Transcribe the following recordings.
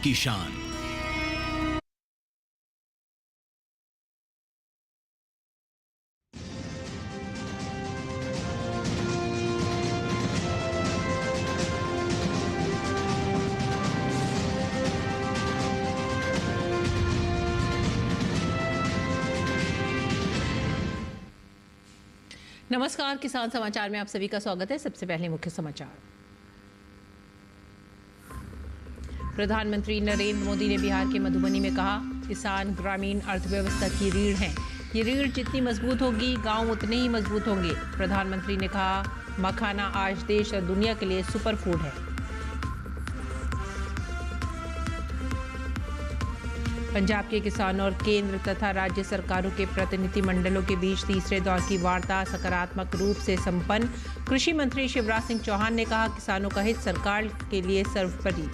की शान। नमस्कार, किसान समाचार में आप सभी का स्वागत है। सबसे पहले मुख्य समाचार। प्रधानमंत्री नरेंद्र मोदी ने बिहार के मधुबनी में कहा, किसान ग्रामीण अर्थव्यवस्था की रीढ़ हैं। ये रीढ़ जितनी मजबूत होगी, गांव उतने ही मजबूत होंगे। प्रधानमंत्री ने कहा, मखाना आज देश और दुनिया के लिए सुपर फूड है। पंजाब के किसानों और केंद्र तथा राज्य सरकारों के प्रतिनिधिमंडलों के बीच तीसरे दौर की वार्ता सकारात्मक रूप से संपन्न। कृषि मंत्री शिवराज सिंह चौहान ने कहा, किसानों का हित सरकार के लिए सर्वोपरि।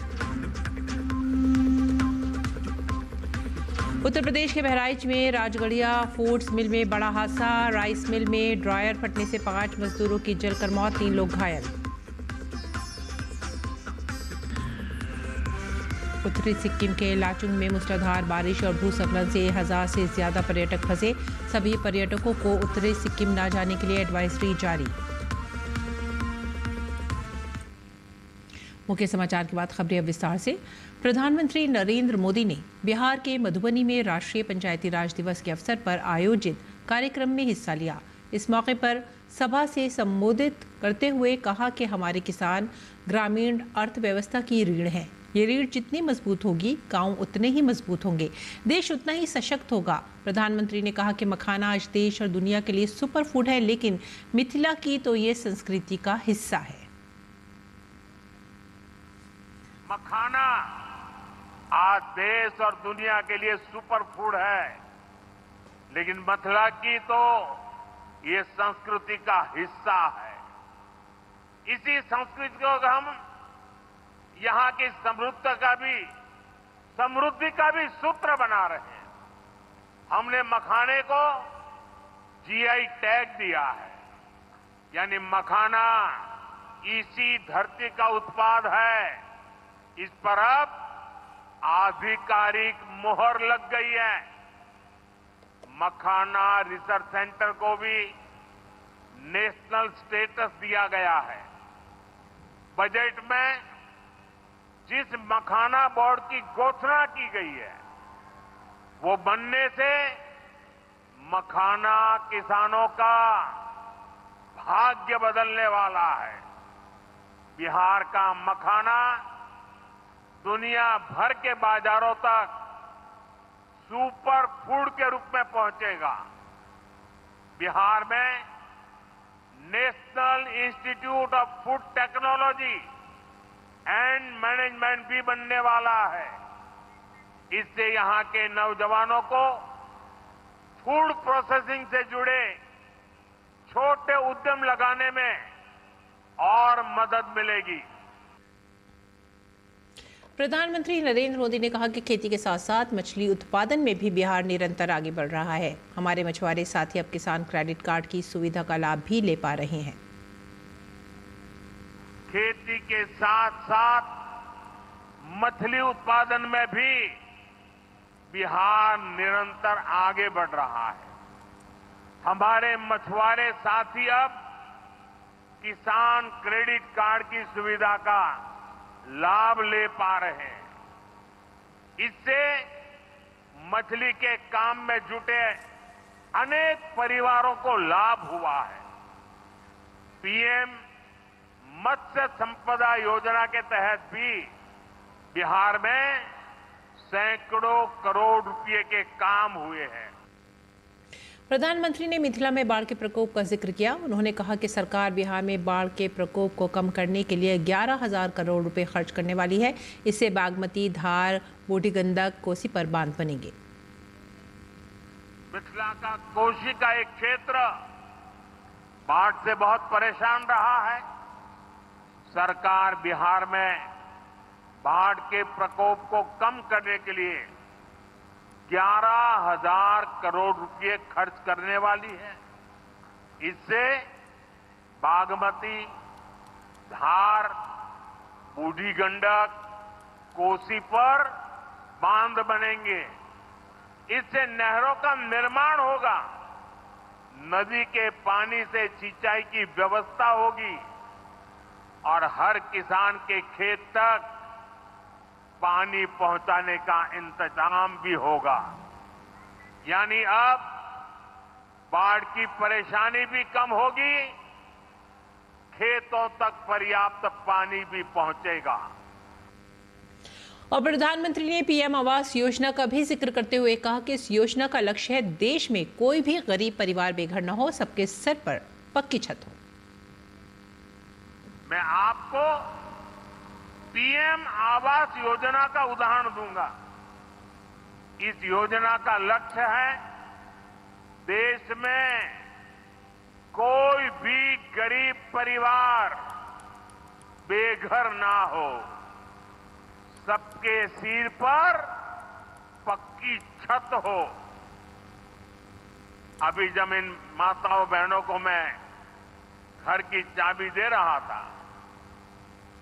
उत्तर प्रदेश के बहराइच में राजगढ़िया फूड्स मिल में बड़ा हादसा। राइस मिल में ड्रायर फटने से 5 मजदूरों की जलकर मौत, 3 लोग घायल। उत्तरी सिक्किम के लाचुंग में मूसलाधार बारिश और भूस्खलन से 1000 से ज्यादा पर्यटक फंसे। सभी पर्यटकों को उत्तरी सिक्किम न जाने के लिए एडवाइजरी जारी। मुख्य समाचार के बाद खबरें अब विस्तार से। प्रधानमंत्री नरेंद्र मोदी ने बिहार के मधुबनी में राष्ट्रीय पंचायती राज दिवस के अवसर पर आयोजित कार्यक्रम में हिस्सा लिया। इस मौके पर सभा से संबोधित करते हुए कहा कि हमारे किसान ग्रामीण अर्थव्यवस्था की रीढ़ हैं। ये रीढ़ जितनी मजबूत होगी, गांव उतने ही मजबूत होंगे, देश उतना ही सशक्त होगा। प्रधानमंत्री ने कहा कि मखाना आज देश और दुनिया के लिए सुपर फूड है, लेकिन मिथिला की तो ये संस्कृति का हिस्सा है। मखाना आज देश और दुनिया के लिए सुपर फूड है, लेकिन मिथिला की तो ये संस्कृति का हिस्सा है। इसी संस्कृति को हम यहाँ की समृद्धि का भी सूत्र बना रहे हैं। हमने मखाने को जीआई टैग दिया है, यानी मखाना इसी धरती का उत्पाद है। इस पर अब आधिकारिक मोहर लग गई है। मखाना रिसर्च सेंटर को भी नेशनल स्टेटस दिया गया है। बजट में जिस मखाना बोर्ड की घोषणा की गई है, वो बनने से मखाना किसानों का भाग्य बदलने वाला है। बिहार का मखाना दुनिया भर के बाजारों तक सुपर फूड के रूप में पहुंचेगा। बिहार में national institute of food technology and management भी बनने वाला है। इससे यहां के नौजवानों को फूड प्रोसेसिंग से जुड़े छोटे उद्यम लगाने में और मदद मिलेगी। प्रधानमंत्री नरेंद्र मोदी ने कहा कि खेती के साथ साथ मछली उत्पादन में भी बिहार निरंतर आगे बढ़ रहा है। हमारे मछुआरे साथी अब किसान क्रेडिट कार्ड की सुविधा का लाभ भी ले पा रहे हैं। खेती के साथ साथ मछली उत्पादन में भी बिहार निरंतर आगे बढ़ रहा है। हमारे मछुआरे साथी अब किसान क्रेडिट कार्ड की सुविधा का लाभ ले पा रहे हैं। इससे मछली के काम में जुटे अनेक परिवारों को लाभ हुआ है। पीएम मत्स्य संपदा योजना के तहत भी बिहार में सैकड़ों करोड़ रुपए के काम हुए हैं। प्रधानमंत्री ने मिथिला में बाढ़ के प्रकोप का जिक्र किया। उन्होंने कहा कि सरकार बिहार में बाढ़ के प्रकोप को कम करने के लिए 11,000 करोड़ रुपए खर्च करने वाली है। इससे बागमती, धार, बूढ़ी गंडक, कोसी पर बांध बनेंगे। मिथिला का कोसी का एक क्षेत्र बाढ़ से बहुत परेशान रहा है। सरकार बिहार में बाढ़ के प्रकोप को कम करने के लिए 11,000 करोड़ रुपए खर्च करने वाली है। इससे बागमती, धार, बूढ़ी गंडक, कोसी पर बांध बनेंगे, इससे नहरों का निर्माण होगा, नदी के पानी से सिंचाई की व्यवस्था होगी और हर किसान के खेत तक पानी पहुंचाने का इंतजाम भी होगा। यानी अब बाढ़ की परेशानी भी कम होगी, खेतों तक पर्याप्त पानी भी पहुंचेगा। और प्रधानमंत्री ने पीएम आवास योजना का भी जिक्र करते हुए कहा कि इस योजना का लक्ष्य है देश में कोई भी गरीब परिवार बेघर न हो, सबके सर पर पक्की छत हो। मैं आपको पीएम आवास योजना का उदाहरण दूंगा। इस योजना का लक्ष्य है देश में कोई भी गरीब परिवार बेघर ना हो, सबके सिर पर पक्की छत हो। अभी जब इन माताओं बहनों को मैं घर की चाबी दे रहा था,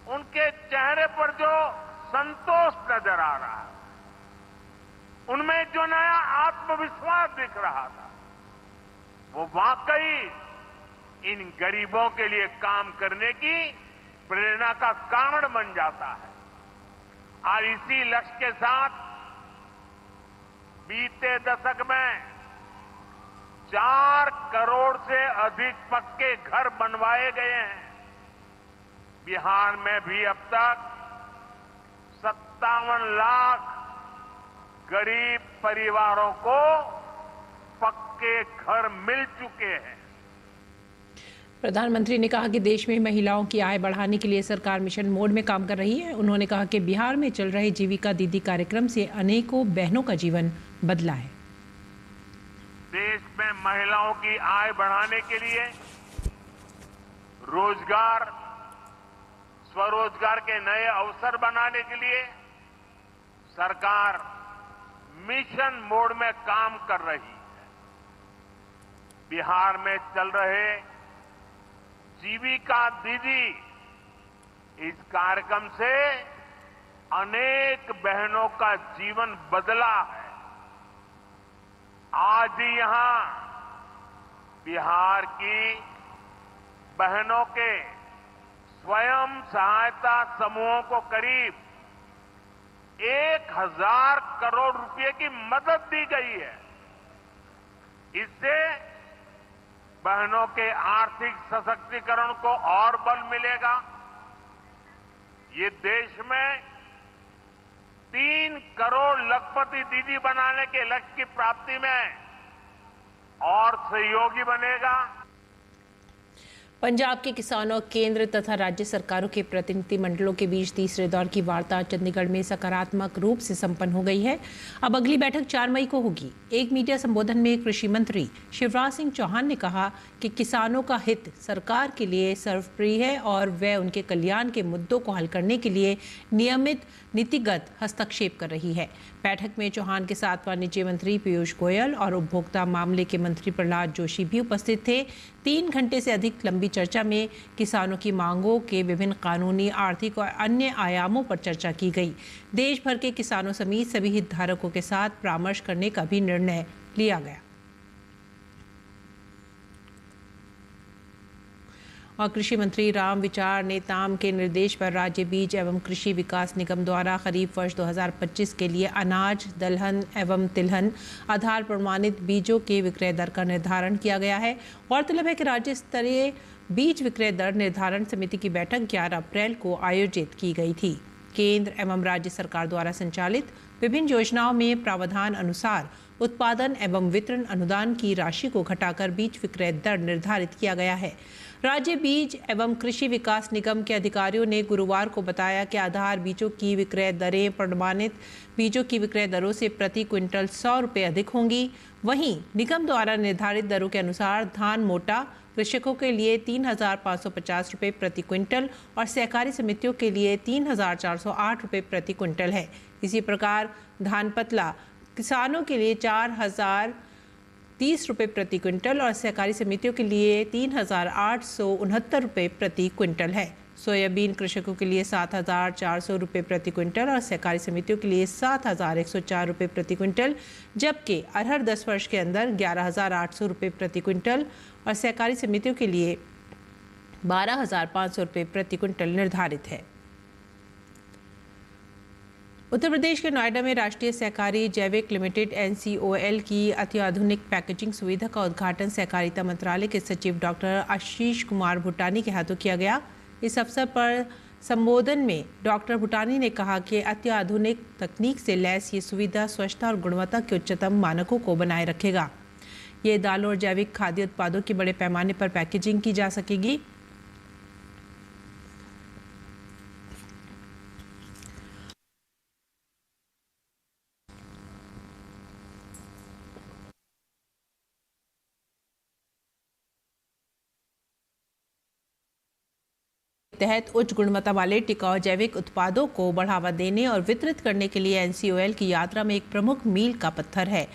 उनके चेहरे पर जो संतोष नजर आ रहा है, उनमें जो नया आत्मविश्वास दिख रहा था, वो वाकई इन गरीबों के लिए काम करने की प्रेरणा का कारण बन जाता है। और इसी लक्ष्य के साथ बीते दशक में 4 करोड़ से अधिक पक्के घर बनवाए गए हैं। बिहार में भी अब तक 57 लाख गरीब परिवारों को पक्के घर मिल चुके हैं। प्रधानमंत्री ने कहा कि देश में महिलाओं की आय बढ़ाने के लिए सरकार मिशन मोड में काम कर रही है। उन्होंने कहा कि बिहार में चल रहे जीविका दीदी कार्यक्रम से अनेकों बहनों का जीवन बदला है। देश में महिलाओं की आय बढ़ाने के लिए रोजगार, स्वरोजगार के नए अवसर बनाने के लिए सरकार मिशन मोड में काम कर रही है। बिहार में चल रहे जीविका दीदी इस कार्यक्रम से अनेक बहनों का जीवन बदला है। आज ही यहां बिहार की बहनों के स्वयं सहायता समूहों को करीब 1000 करोड़ रुपए की मदद दी गई है। इससे बहनों के आर्थिक सशक्तिकरण को और बल मिलेगा। ये देश में 3 करोड़ लखपति दीदी बनाने के लक्ष्य की प्राप्ति में और सहयोगी बनेगा। पंजाब के किसानों, केंद्र तथा राज्य सरकारों के प्रतिनिधि मंडलों के बीच तीसरे दौर की वार्ता चंडीगढ़ में सकारात्मक रूप से संपन्न हो गई है। अब अगली बैठक 4 मई को होगी। एक मीडिया संबोधन में कृषि मंत्री शिवराज सिंह चौहान ने कहा कि किसानों का हित सरकार के लिए सर्वोपरि है और वह उनके कल्याण के मुद्दों को हल करने के लिए नियमित नीतिगत हस्तक्षेप कर रही है। बैठक में चौहान के साथ वाणिज्य मंत्री पीयूष गोयल और उपभोक्ता मामले के मंत्री प्रहलाद जोशी भी उपस्थित थे। 3 घंटे से अधिक लंबी चर्चा में किसानों की मांगों के विभिन्न कानूनी, आर्थिक और अन्य आयामों पर चर्चा की गई। देश भर के किसानों समेत सभी हितधारकों के साथ परामर्श करने का भी निर्णय लिया गया। और कृषि मंत्री रामविचार नेताम के निर्देश पर राज्य बीज एवं कृषि विकास निगम द्वारा खरीफ वर्ष 2025 के लिए अनाज, दलहन एवं तिलहन आधार प्रमाणित बीजों के विक्रय दर का निर्धारण किया गया है। गौरतलब है कि राज्य स्तरीय बीज विक्रय दर निर्धारण समिति की बैठक 11 अप्रैल को आयोजित की गई थी। केंद्र एवं राज्य सरकार द्वारा संचालित विभिन्न योजनाओं में प्रावधान अनुसार उत्पादन एवं वितरण अनुदान की राशि को घटाकर बीज विक्रय दर निर्धारित किया गया है। राज्य बीज एवं कृषि विकास निगम के अधिकारियों ने गुरुवार को बताया कि आधार बीजों की विक्रय दरें प्रमाणित बीजों की विक्रय दरों से प्रति क्विंटल 100 रुपये अधिक होंगी। वहीं निगम द्वारा निर्धारित दरों के अनुसार धान मोटा कृषकों के लिए 3,550 रुपये प्रति क्विंटल और सहकारी समितियों के लिए 3,408 रुपये प्रति क्विंटल है। इसी प्रकार धान पतला किसानों के लिए 4,030 रुपये प्रति क्विंटल और सहकारी समितियों के लिए 3,869 रुपये प्रति क्विंटल है। सोयाबीन कृषकों के लिए 7,400 रुपये प्रति क्विंटल और सहकारी समितियों के लिए 7,104 रुपये प्रति क्विंटल, जबकि अरहर 10 वर्ष के अंदर 11,800 रुपये प्रति क्विंटल और सहकारी समितियों के लिए 12,500 रुपये प्रति क्विंटल निर्धारित है। उत्तर प्रदेश के नोएडा में राष्ट्रीय सहकारी जैविक लिमिटेड NCOL की अत्याधुनिक पैकेजिंग सुविधा का उद्घाटन सहकारिता मंत्रालय के सचिव डॉक्टर आशीष कुमार भूटानी के हाथों किया गया। इस अवसर पर संबोधन में डॉक्टर भूटानी ने कहा कि अत्याधुनिक तकनीक से लैस ये सुविधा स्वच्छता और गुणवत्ता के उच्चतम मानकों को बनाए रखेगा। ये दालों और जैविक खाद्य उत्पादों की बड़े पैमाने पर पैकेजिंग की जा सकेगी। तहत उच्च गुणवत्ता वाले टिकाऊ जैविक उत्पादों को बढ़ावा देने और वितरित करने के लिए NCOL की यात्रा में एक प्रमुख मील का पत्थर है।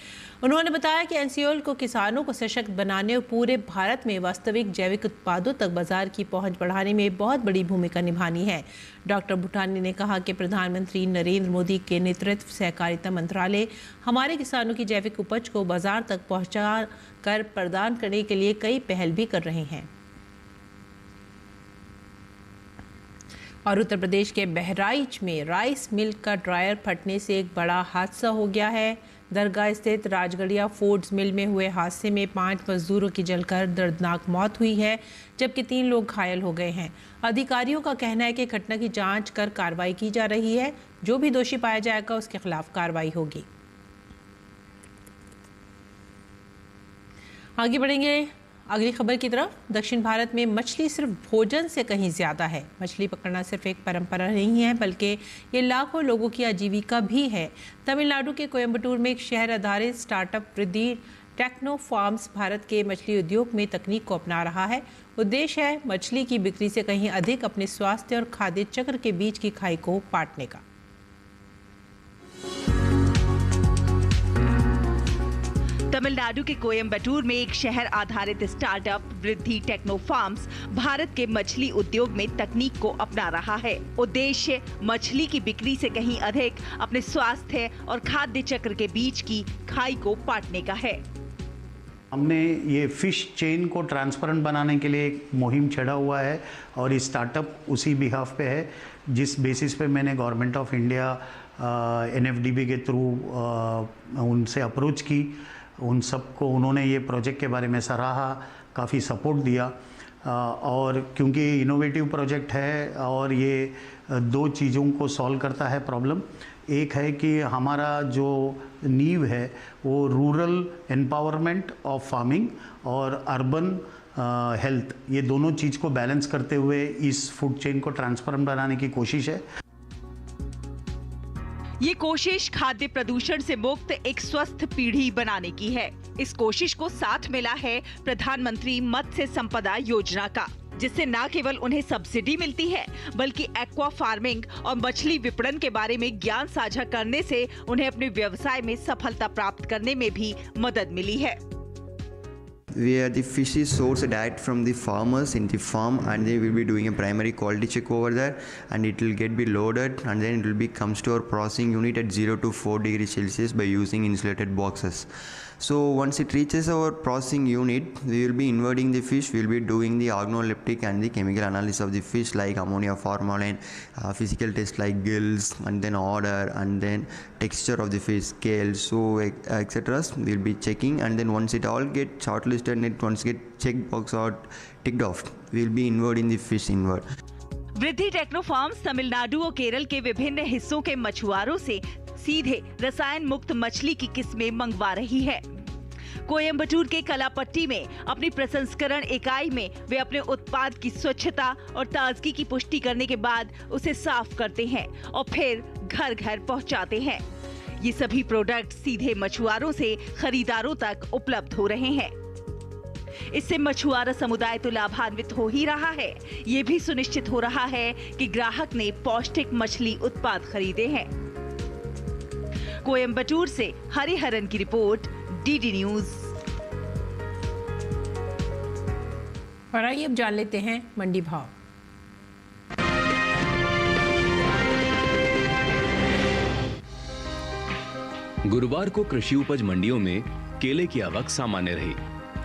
उन्होंने बताया कि NCOL को किसानों को सशक्त बनाने और पूरे भारत में वास्तविक जैविक उत्पादों तक बाजार की पहुंच बढ़ाने में बहुत बड़ी भूमिका निभानी है। डॉक्टर भूटानी ने कहा कि प्रधानमंत्री नरेंद्र मोदी के नेतृत्व सहकारिता मंत्रालय हमारे किसानों की जैविक उपज को बाजार तक पहुँचा कर प्रदान करने के लिए कई पहल भी कर रहे हैं। और उत्तर प्रदेश के बहराइच में राइस मिल का ड्रायर फटने से एक बड़ा हादसा हो गया है। दरगाह स्थित राजगढ़िया फूड्स मिल में हुए हादसे में 5 मजदूरों की जलकर दर्दनाक मौत हुई है, जबकि 3 लोग घायल हो गए हैं। अधिकारियों का कहना है कि घटना की जांच कर कार्रवाई की जा रही है। जो भी दोषी पाया जाएगा उसके खिलाफ कार्रवाई होगी। आगे बढ़ेंगे अगली खबर की तरफ। दक्षिण भारत में मछली सिर्फ भोजन से कहीं ज़्यादा है। मछली पकड़ना सिर्फ एक परंपरा नहीं है, बल्कि ये लाखों लोगों की आजीविका भी है। तमिलनाडु के कोयम्बटूर में एक शहर आधारित स्टार्टअप वृद्धि टेक्नो फार्म्स भारत के मछली उद्योग में तकनीक को अपना रहा है। उद्देश्य है मछली की बिक्री से कहीं अधिक अपने स्वास्थ्य और खाद्य चक्र के बीच की खाई को पाटने का। तमिलनाडु के कोयम्बटूर में एक शहर आधारित स्टार्टअप वृद्धि टेक्नो फार्म्स भारत के मछली उद्योग में तकनीक को अपना रहा है। उद्देश्य मछली की बिक्री से कहीं अधिक अपने स्वास्थ्य और खाद्य चक्र के बीच की खाई को पाटने का है। हमने ये फिश चेन को ट्रांसपेरेंट बनाने के लिए एक मुहिम छेड़ा हुआ है और ये स्टार्टअप उसी बिहाफ पे है, जिस बेसिस पे मैंने गवर्नमेंट ऑफ इंडिया NFDB के थ्रू उनसे अप्रोच की। उन सबको उन्होंने ये प्रोजेक्ट के बारे में सराहा, काफ़ी सपोर्ट दिया और क्योंकि इनोवेटिव प्रोजेक्ट है और ये 2 चीज़ों को सॉल्व करता है प्रॉब्लम। एक है कि हमारा जो नींव है वो रूरल एम्पावरमेंट ऑफ फार्मिंग और अर्बन हेल्थ, ये दोनों चीज़ को बैलेंस करते हुए इस फूड चेन को ट्रांसपेरेंट बनाने की कोशिश है। ये कोशिश खाद्य प्रदूषण से मुक्त एक स्वस्थ पीढ़ी बनाने की है। इस कोशिश को साथ मिला है प्रधानमंत्री मत्स्य संपदा योजना का, जिससे न केवल उन्हें सब्सिडी मिलती है, बल्कि एक्वा फार्मिंग और मछली विपणन के बारे में ज्ञान साझा करने से उन्हें अपने व्यवसाय में सफलता प्राप्त करने में भी मदद मिली है। Where the fish is sourced direct from the farmers in the farm, and they will be doing a primary quality check over there, and it will be loaded, and then it will be comes to our processing unit at 0 to 4 degrees Celsius by using insulated boxes. So once it reaches our processing unit, we will be inverting the fish. We will be doing the organoleptic and the chemical analysis of the fish, like ammonia, formalin, physical tests like gills, and then odor, and then texture of the fish, scale, so etc. We will be checking, and then once it all get shortlisted and it once get checked box out ticked off, we will be inverting the fish invert. वृद्धि techno farms Tamil Nadu और केरल के विभिन्न हिस्सों के मछुआरों से सीधे रसायन मुक्त मछली की किस्में मंगवा रही है। कोयम्बटूर के कलापट्टी में अपनी प्रसंस्करण इकाई में वे अपने उत्पाद की स्वच्छता और ताजगी की पुष्टि करने के बाद उसे साफ करते हैं और फिर घर घर पहुंचाते हैं। ये सभी प्रोडक्ट सीधे मछुआरों से खरीदारों तक उपलब्ध हो रहे हैं। इससे मछुआरा समुदाय तो लाभान्वित हो ही रहा है, ये भी सुनिश्चित हो रहा है कि ग्राहक ने पौष्टिक मछली उत्पाद खरीदे हैं। कोयम्बटूर से हरिहरन की रिपोर्ट, DD न्यूज। और आइए अब जान लेते हैं मंडी भाव। गुरुवार को कृषि उपज मंडियों में केले की आवक सामान्य रही।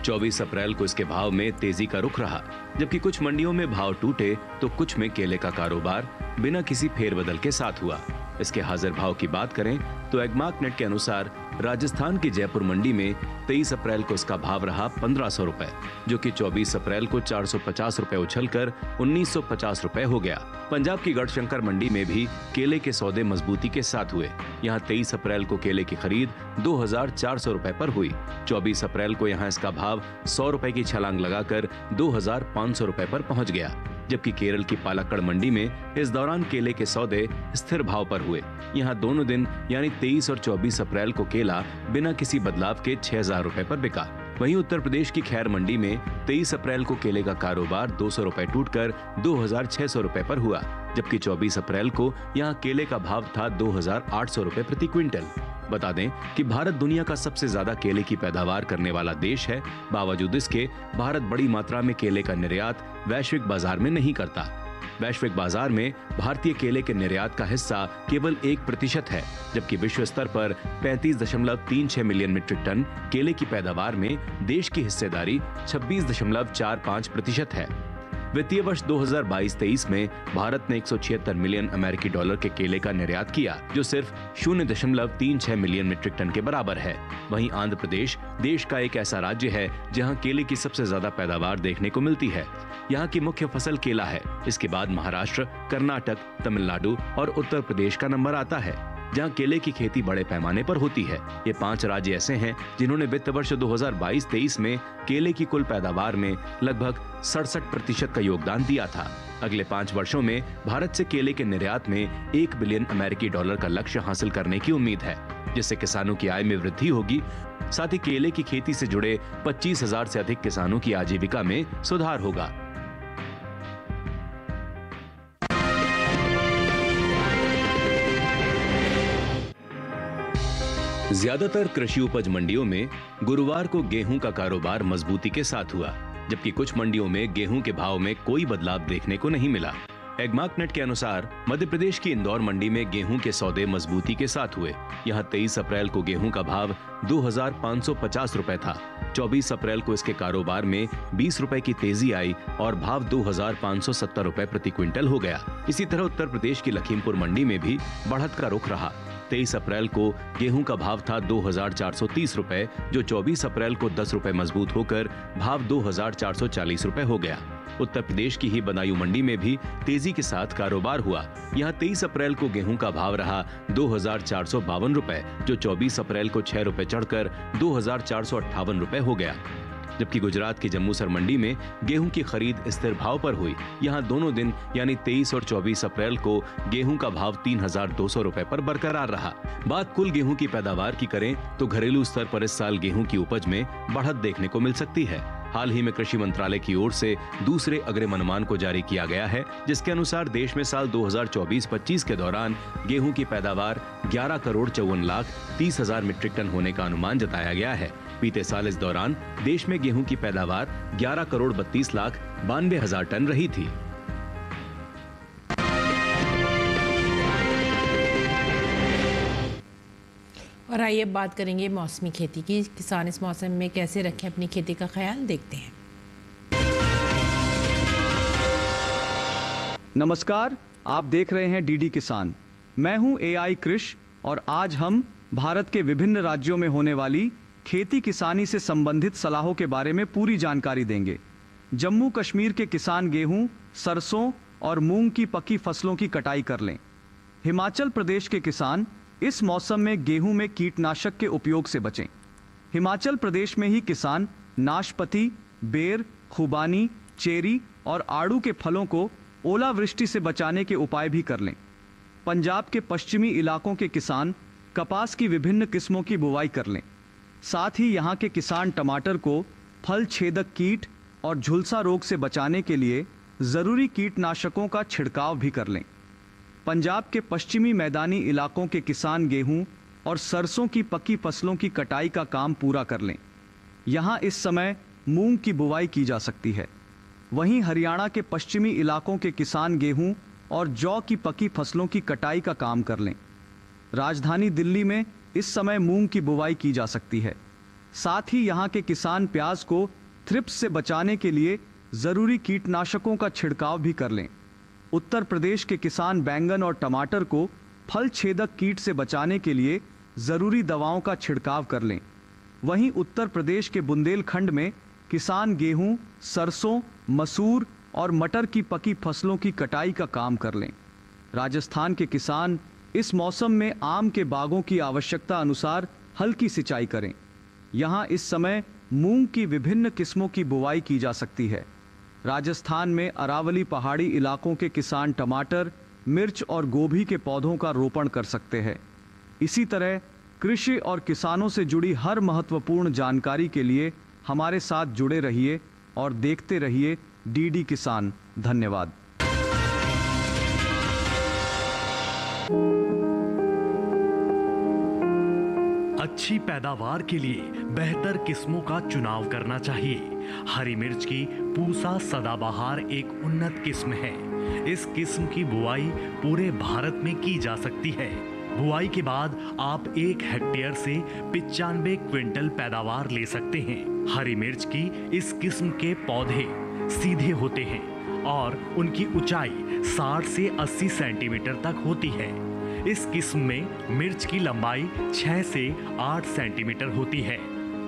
24 अप्रैल को इसके भाव में तेजी का रुख रहा, जबकि कुछ मंडियों में भाव टूटे तो कुछ में केले का कारोबार बिना किसी फेरबदल के साथ हुआ। इसके हाजिर भाव की बात करें तो एग्मार्क नेट के अनुसार राजस्थान की जयपुर मंडी में 23 अप्रैल को इसका भाव रहा 1500 रुपए, जो कि 24 अप्रैल को 450 रुपए उछलकर 1950 रुपए हो गया। पंजाब की गढ़शंकर मंडी में भी केले के सौदे मजबूती के साथ हुए। यहाँ 23 अप्रैल को केले की खरीद 2400 रुपए पर हुई। 24 अप्रैल को यहाँ इसका भाव 100 रुपए की छलांग लगाकर 2500 रुपए पर पहुंच गया, जबकि केरल की पालक्कड़ मंडी में इस दौरान केले के सौदे स्थिर भाव पर हुए। यहाँ दोनों दिन यानी 23 और 24 अप्रैल को केला बिना किसी बदलाव के 6000 रुपए पर बिका। वहीं उत्तर प्रदेश की खैर मंडी में 23 अप्रैल को केले का कारोबार 200 रुपए टूटकर 2600 रुपए पर हुआ, जबकि 24 अप्रैल को यहाँ केले का भाव था 2800 रुपए प्रति क्विंटल। बता दें कि भारत दुनिया का सबसे ज्यादा केले की पैदावार करने वाला देश है। बावजूद इसके भारत बड़ी मात्रा में केले का निर्यात वैश्विक बाजार में नहीं करता। वैश्विक बाजार में भारतीय केले के निर्यात का हिस्सा केवल 1% है, जबकि विश्व स्तर पर 35.36 मिलियन मीट्रिक टन केले की पैदावार में देश की हिस्सेदारी 26.45% है। वित्तीय वर्ष 2022-23 में भारत ने 176 मिलियन अमेरिकी डॉलर के केले का निर्यात किया, जो सिर्फ 0.36 मिलियन मीट्रिक टन के बराबर है। वहीं आंध्र प्रदेश देश का एक ऐसा राज्य है जहां केले की सबसे ज्यादा पैदावार देखने को मिलती है। यहाँ की मुख्य फसल केला है। इसके बाद महाराष्ट्र, कर्नाटक, तमिलनाडु और उत्तर प्रदेश का नंबर आता है, जहां केले की खेती बड़े पैमाने पर होती है। ये 5 राज्य ऐसे हैं जिन्होंने वित्त वर्ष 2022-23 में केले की कुल पैदावार में लगभग 67% का योगदान दिया था। अगले 5 वर्षों में भारत से केले के निर्यात में 1 बिलियन अमेरिकी डॉलर का लक्ष्य हासिल करने की उम्मीद है, जिससे किसानों की आय में वृद्धि होगी। साथ ही केले की खेती से जुड़े 25,000 से अधिक किसानों की आजीविका में सुधार होगा। ज्यादातर कृषि उपज मंडियों में गुरुवार को गेहूं का कारोबार मजबूती के साथ हुआ, जबकि कुछ मंडियों में गेहूं के भाव में कोई बदलाव देखने को नहीं मिला। एग्मार्क नेट के अनुसार मध्य प्रदेश की इंदौर मंडी में गेहूं के सौदे मजबूती के साथ हुए। यहां 23 अप्रैल को गेहूं का भाव 2550 रुपए था। 24 अप्रैल को इसके कारोबार में 20 रुपए की तेजी आई और भाव 2570 रुपए प्रति क्विंटल हो गया। इसी तरह उत्तर प्रदेश की लखीमपुर मंडी में भी बढ़त का रुख रहा। 23 अप्रैल को गेहूं का भाव था 2430 रुपए, जो 24 अप्रैल को 10 रुपए मजबूत होकर भाव 2440 रुपए हो गया। उत्तर प्रदेश की ही बदायूं मंडी में भी तेजी के साथ कारोबार हुआ। यहां 23 अप्रैल को गेहूं का भाव रहा 2452 रुपए, जो 24 अप्रैल को 6 रुपए चढ़कर 2458 रुपए हो गया। जबकि गुजरात की जम्मूसर मंडी में गेहूं की खरीद स्थिर भाव पर हुई। यहां दोनों दिन यानी 23 और 24 अप्रैल को गेहूं का भाव 3200 रुपए पर बरकरार रहा। बात कुल गेहूं की पैदावार की करें तो घरेलू स्तर पर इस साल गेहूं की उपज में बढ़त देखने को मिल सकती है। हाल ही में कृषि मंत्रालय की ओर से दूसरे अग्रिम अनुमान को जारी किया गया है, जिसके अनुसार देश में साल 2024-25 के दौरान गेहूं की पैदावार 11,54,30,000 मीट्रिक टन होने का अनुमान जताया गया है। बीते साल इस दौरान देश में गेहूं की पैदावार 11,32,92,000 टन रही थी। और आइए बात करेंगे मौसमी खेती की। किसान इस मौसम में कैसे रखें अपनी खेती का ख्याल, देखते हैं। नमस्कार, आप देख रहे हैं डीडी किसान। मैं हूं AI कृष और आज हम भारत के विभिन्न राज्यों में होने वाली खेती किसानी से संबंधित सलाहों के बारे में पूरी जानकारी देंगे। जम्मू कश्मीर के किसान गेहूं, सरसों और मूंग की पकी फसलों की कटाई कर लें। हिमाचल प्रदेश के किसान इस मौसम में गेहूं में कीटनाशक के उपयोग से बचें। हिमाचल प्रदेश में ही किसान नाशपाती, बेर, खुबानी, चेरी और आड़ू के फलों को ओलावृष्टि से बचाने के उपाय भी कर लें। पंजाब के पश्चिमी इलाकों के किसान कपास की विभिन्न किस्मों की बुवाई कर लें। साथ ही यहाँ के किसान टमाटर को फल छेदक कीट और झुलसा रोग से बचाने के लिए ज़रूरी कीटनाशकों का छिड़काव भी कर लें। पंजाब के पश्चिमी मैदानी इलाकों के किसान गेहूं और सरसों की पकी फसलों की कटाई का काम पूरा कर लें। यहाँ इस समय मूंग की बुवाई की जा सकती है। वहीं हरियाणा के पश्चिमी इलाकों के किसान गेहूं और जौ की पकी फसलों की कटाई का काम कर लें। राजधानी दिल्ली में इस समय मूंग की बुवाई की जा सकती है। साथ ही यहाँ के किसान प्याज को थ्रिप्स से बचाने के लिए जरूरी कीटनाशकों का छिड़काव भी कर लें। उत्तर प्रदेश के किसान बैंगन और टमाटर को फल छेदक कीट से बचाने के लिए जरूरी दवाओं का छिड़काव कर लें। वहीं उत्तर प्रदेश के बुंदेलखंड में किसान गेहूं, सरसों, मसूर और मटर की पकी फसलों की कटाई का काम कर लें। राजस्थान के किसान इस मौसम में आम के बागों की आवश्यकता अनुसार हल्की सिंचाई करें। यहाँ इस समय मूंग की विभिन्न किस्मों की बुवाई की जा सकती है। राजस्थान में अरावली पहाड़ी इलाकों के किसान टमाटर, मिर्च और गोभी के पौधों का रोपण कर सकते हैं। इसी तरह कृषि और किसानों से जुड़ी हर महत्वपूर्ण जानकारी के लिए हमारे साथ जुड़े रहिए और देखते रहिए डीडी किसान। धन्यवाद। अच्छी पैदावार के लिए बेहतर किस्मों का चुनाव करना चाहिए। हरी मिर्च की पूसा सदाबहार एक उन्नत किस्म है। इस किस्म की बुआई पूरे भारत में की जा सकती है। बुआई के बाद आप 1 हेक्टेयर से 95 क्विंटल पैदावार ले सकते हैं। हरी मिर्च की इस किस्म के पौधे सीधे होते हैं और उनकी ऊंचाई 60 से 80 सेंटीमीटर तक होती है। इस किस्म में मिर्च की लंबाई 6 से 8 सेंटीमीटर होती है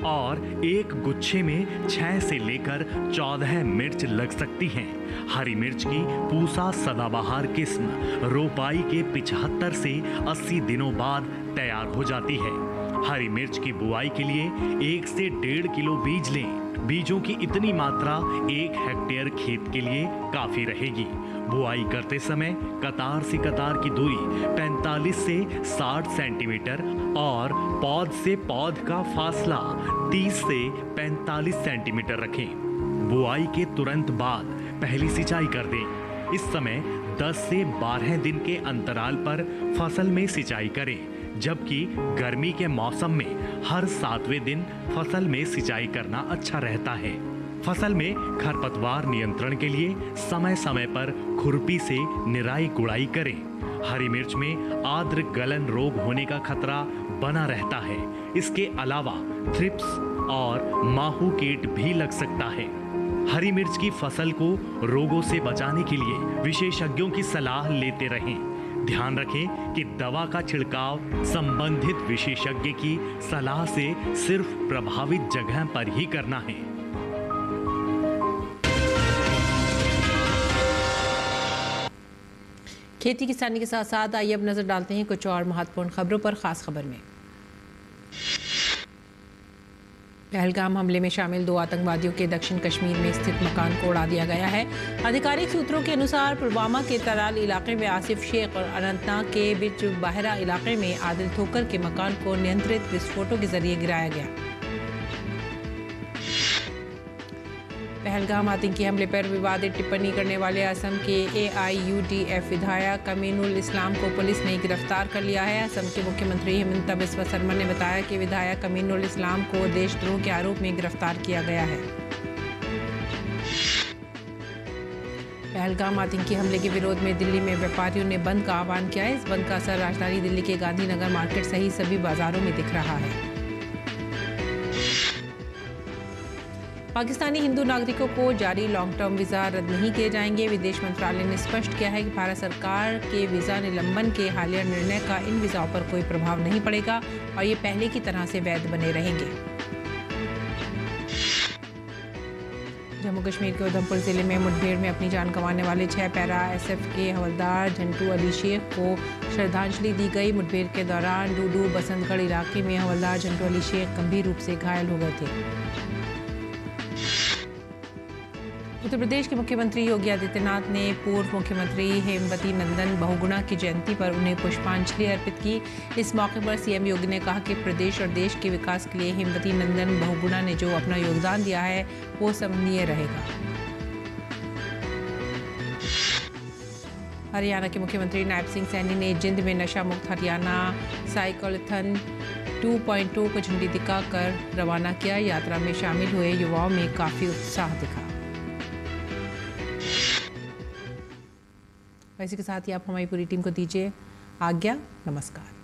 और एक गुच्छे में 6 से लेकर 14 मिर्च लग सकती हैं। हरी मिर्च की पूसा सदाबहार किस्म रोपाई के 75 से 80 दिनों बाद तैयार हो जाती है। हरी मिर्च की बुआई के लिए 1 से 1.5 किलो बीज लें। बीजों की इतनी मात्रा 1 हेक्टेयर खेत के लिए काफी रहेगी। बुआई करते समय कतार से कतार की दूरी 45 से 60 सेंटीमीटर और पौध से पौध का फासला 30 से 45 सेंटीमीटर रखें। बुआई के तुरंत बाद पहली सिंचाई कर दें। इस समय 10 से 12 दिन के अंतराल पर फसल में सिंचाई करें, जबकि गर्मी के मौसम में हर 7वें दिन फसल में सिंचाई करना अच्छा रहता है। फसल में खरपतवार नियंत्रण के लिए समय समय पर खुरपी से निराई गुड़ाई करें। हरी मिर्च में आर्द्र गलन रोग होने का खतरा बना रहता है। इसके अलावा थ्रिप्स और माहू कीट भी लग सकता है। हरी मिर्च की फसल को रोगों से बचाने के लिए विशेषज्ञों की सलाह लेते रहें। ध्यान रखें कि दवा का छिड़काव संबंधित विशेषज्ञ की सलाह से सिर्फ प्रभावित जगह पर ही करना है। खेती किसानी के साथ साथ आइए अब नजर डालते हैं कुछ और महत्वपूर्ण खबरों पर। खास खबर में पहलगाम हमले में शामिल 2 आतंकवादियों के दक्षिण कश्मीर में स्थित मकान को उड़ा दिया गया है। आधिकारिक सूत्रों के अनुसार पुलवामा के तराल इलाके में आसिफ शेख और अनंतनाग के बीच बाहरा इलाके में आदिल ठोकर के मकान को नियंत्रित विस्फोटों के जरिए गिराया गया। पहलगाम आतंकी हमले पर विवादित टिप्पणी करने वाले असम के AIUDF विधायक अमीनुल इस्लाम को पुलिस ने गिरफ्तार कर लिया है। असम के मुख्यमंत्री हिमंता बिस्वा शर्मा ने बताया कि विधायक अमीनुल इस्लाम को देशद्रोह के आरोप में गिरफ्तार किया गया है। पहलगाम आतंकी हमले के विरोध में दिल्ली में व्यापारियों ने बंद का आह्वान किया है। इस बंद का असर राजधानी दिल्ली के गांधीनगर मार्केट सहित सभी बाजारों में दिख रहा है। पाकिस्तानी हिंदू नागरिकों को जारी लॉन्ग टर्म वीज़ा रद्द नहीं किए जाएंगे। विदेश मंत्रालय ने स्पष्ट किया है कि भारत सरकार के वीज़ा निलंबन के हालिया निर्णय का इन वीज़ाओं पर कोई प्रभाव नहीं पड़ेगा और ये पहले की तरह से वैध बने रहेंगे। जम्मू कश्मीर के उधमपुर जिले में मुठभेड़ में अपनी जान गंवाने वाले 6 पैरा SF के हवलदार झंटू अली शेख को श्रद्धांजलि दी गई। मुठभेड़ के दौरान डूडू बसंतगढ़ इलाके में हवलदार झंटू अली शेख गंभीर रूप से घायल हो गए थे। उत्तर प्रदेश के मुख्यमंत्री योगी आदित्यनाथ ने पूर्व मुख्यमंत्री हेमवती नंदन बहुगुणा की जयंती पर उन्हें पुष्पांजलि अर्पित की। इस मौके पर CM योगी ने कहा कि प्रदेश और देश के विकास के लिए हेमवती नंदन बहुगुणा ने जो अपना योगदान दिया है वो सराहनीय रहेगा। हरियाणा के मुख्यमंत्री नायब सिंह सैनी ने जिंद में नशा मुक्त हरियाणा साइक्लोथन 2.2 को झंडी दिखाकर रवाना किया। यात्रा में शामिल हुए युवाओं में काफी उत्साह दिखा। इसी के साथ ही आप हमारी पूरी टीम को दीजिए आज्ञा। नमस्कार।